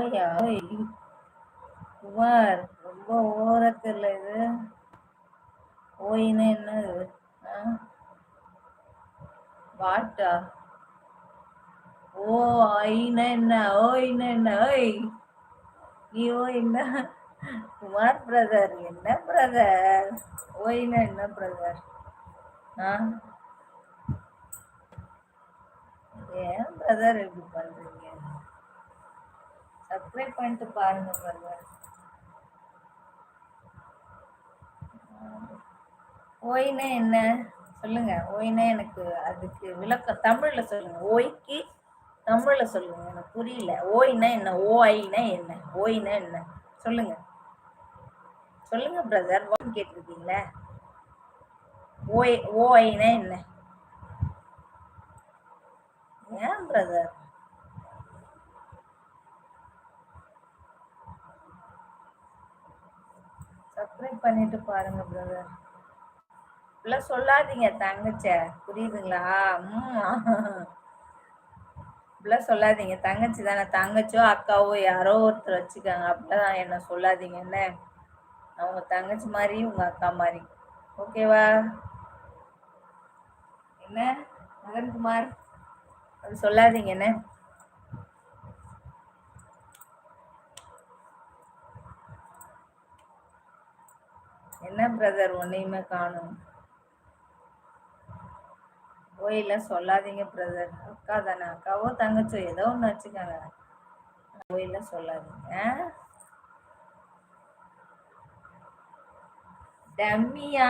ஓயா ஓய் குமார், ரொம்ப ஓவரா தெரியல இது. ஓய்னா என்ன இது? வாட்டா? ஓ ஐனா என்ன? ஓய்னா என்ன? ஓய் நீ ஓய்னா குமார் பிரதர், என்ன பிரதர்? ஓய்னா என்ன பிரதர்? ஏன் பிரதர் இப்படி பண்றீங்க? சப்ஸ்கிரைப் பண்ணிட்டு பாருங்க பிரதர். ஓய்னா என்ன சொல்லுங்க. ஓய்னா எனக்கு அதுக்கு விளக்கம் தமிழ்ல சொல்லுங்க. ஓய்க்கு தமிழ்ல சொல்லுங்க, எனக்கு புரியல. ஓய்னா என்ன? ஓஐனா என்ன? ஓய்னா என்ன சொல்லுங்க. சொல்லுங்க பிரதர். கேட்டிருக்கீங்களா? ஓஐனா என்ன? ஏன் பிரதர்? சப்ஸ்கிரைப் பண்ணிட்டு பாருங்க பிரதர். இப்பெல்லாம் சொல்லாதீங்க தங்கச்ச, புரியுதுங்களா? இப்படிலாம் சொல்லாதீங்க. தங்கச்சி தானே, தங்கச்சோ அக்காவோ யாரோ ஒருத்தர் வச்சுக்காங்க. அப்படிலாம் என்ன சொல்லாதீங்க என்ன. அவங்க தங்கச்சி மாதிரி, உங்க அக்கா மாதிரி. ஓகேவா? என்ன மகன்குமார், அது சொல்லாதீங்க என்ன. என்ன பிரதர் ஒன்னையுமே காணும்? ஓயெல்லாம் சொல்லாதீங்க பிரதர். அக்கா தானே, அக்காவோ தங்கச்சோ ஏதோ ஒன்று வச்சுக்காங்க. ஓயெல்லாம் சொல்லாதீங்க. டம்மியா?